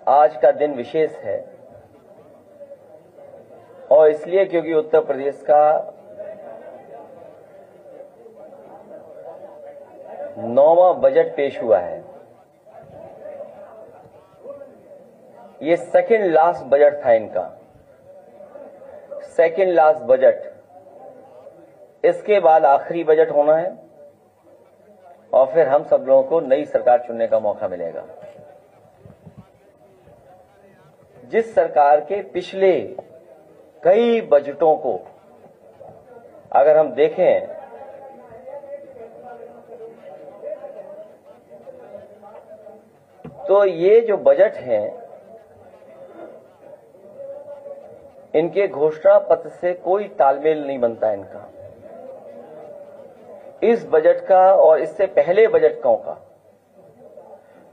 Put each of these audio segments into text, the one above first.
आज का दिन विशेष है और इसलिए क्योंकि उत्तर प्रदेश का 9वां बजट पेश हुआ है। ये सेकंड लास्ट बजट था इनका, सेकंड लास्ट बजट। इसके बाद आखिरी बजट होना है और फिर हम सब लोगों को नई सरकार चुनने का मौका मिलेगा। जिस सरकार के पिछले कई बजटों को अगर हम देखें तो ये जो बजट हैं इनके घोषणा पत्र से कोई तालमेल नहीं बनता इनका। इस बजट का और इससे पहले बजटों का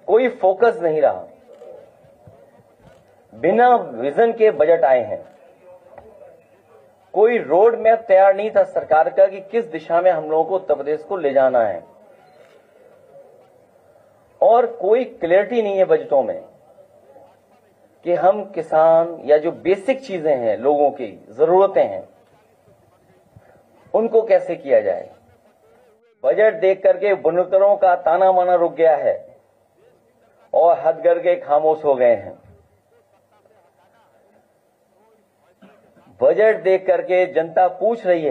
कोई फोकस नहीं रहा। बिना विजन के बजट आए हैं। कोई रोड मैप तैयार नहीं था सरकार का कि किस दिशा में हम लोगों को उत्तर प्रदेश को ले जाना है और कोई क्लैरिटी नहीं है बजटों में कि हम किसान या जो बेसिक चीजें हैं लोगों की जरूरतें हैं उनको कैसे किया जाए। बजट देख करके बुनकरों का ताना माना रुक गया है और हथकरघे खामोश हो गए हैं। बजट देख करके जनता पूछ रही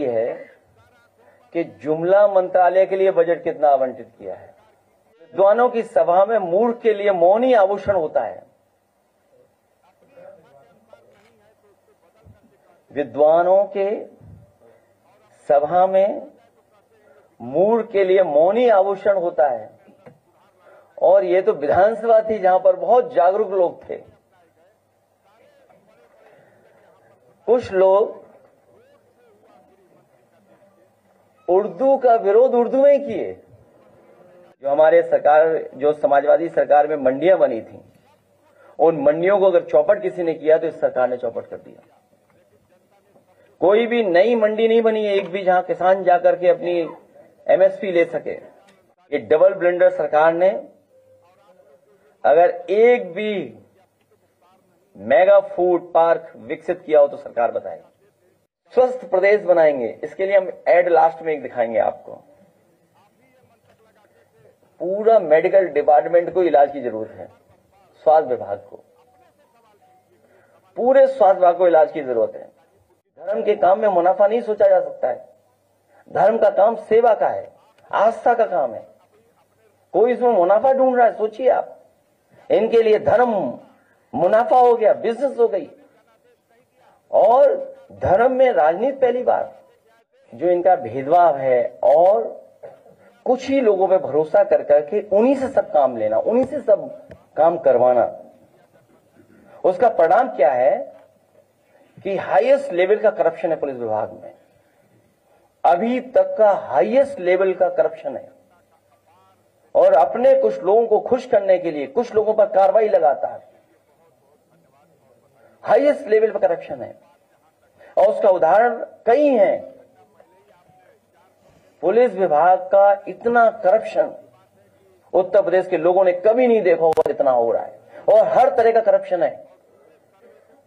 है कि जुमला मंत्रालय के लिए बजट कितना आवंटित किया है। विद्वानों की सभा में मूर्ख के लिए मौन ही आभूषण होता है। विद्वानों के सभा में मूर्ख के लिए मौन ही आभूषण होता है और ये तो विधानसभा थी जहां पर बहुत जागरूक लोग थे। कुछ लोग उर्दू का विरोध उर्दू में किए। जो हमारे सरकार, जो समाजवादी सरकार में मंडियां बनी थी, उन मंडियों को अगर चौपट किसी ने किया तो इस सरकार ने चौपट कर दिया। कोई भी नई मंडी नहीं बनी है एक भी जहां किसान जाकर के अपनी एमएसपी ले सके। ये डबल ब्लेंडर सरकार ने अगर एक भी मेगा फूड पार्क विकसित किया हो तो सरकार बताए। स्वस्थ प्रदेश बनाएंगे, इसके लिए हम एड लास्ट में एक दिखाएंगे आपको। पूरा मेडिकल डिपार्टमेंट को इलाज की जरूरत है, स्वास्थ्य विभाग को, पूरे स्वास्थ्य विभाग को इलाज की जरूरत है। धर्म के काम में मुनाफा नहीं सोचा जा सकता है। धर्म का काम सेवा का है, आस्था का काम है। कोई इसमें मुनाफा ढूंढ रहा है, सोचिए आप। इनके लिए धर्म मुनाफा हो गया, बिजनेस हो गई। और धर्म में राजनीति पहली बार। जो इनका भेदभाव है और कुछ ही लोगों पे भरोसा कर करके उन्हीं से सब काम लेना, उन्हीं से सब काम करवाना, उसका परिणाम क्या है कि हाईएस्ट लेवल का करप्शन है पुलिस विभाग में। अभी तक का हाईएस्ट लेवल का करप्शन है और अपने कुछ लोगों को खुश करने के लिए कुछ लोगों पर कार्रवाई लगातार हाईएस्ट लेवल पर करप्शन है। और उसका उदाहरण कई हैं। पुलिस विभाग का इतना करप्शन उत्तर प्रदेश के लोगों ने कभी नहीं देखा होगा जितना हो रहा है। और हर तरह का करप्शन है।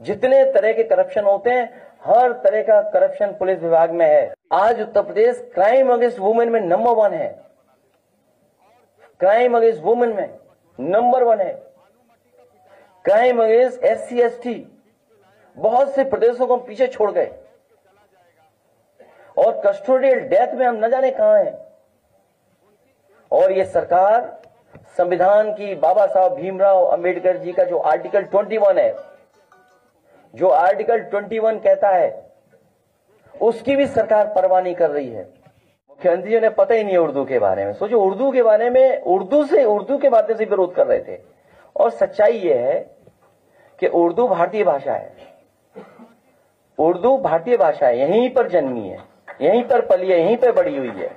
जितने तरह के करप्शन होते हैं, हर तरह का करप्शन पुलिस विभाग में है। आज Uttar Pradesh crime against women में नंबर 1 है। क्राइम अगेंस्ट वुमेन में नंबर 1 है। क्राइम अगेंस्ट SC ST बहुत से प्रदेशों को हम पीछे छोड़ गए और कस्टोडियल डेथ में हम न जाने कहां हैं। और ये सरकार संविधान की बाबा साहब भीमराव अंबेडकर जी का जो आर्टिकल 21 है, जो आर्टिकल 21 कहता है, उसकी भी सरकार परवाह नहीं कर रही है। मुख्यमंत्री जी ने पता ही नहीं है उर्दू के बारे में। सोचो, उर्दू के बारे में उर्दू के बातें से विरोध कर रहे थे। और सच्चाई यह है कि उर्दू भारतीय भाषा है। उर्दू भारतीय भाषा है, यहीं पर जन्मी है, यहीं पर पली है, यहीं पर बड़ी हुई है।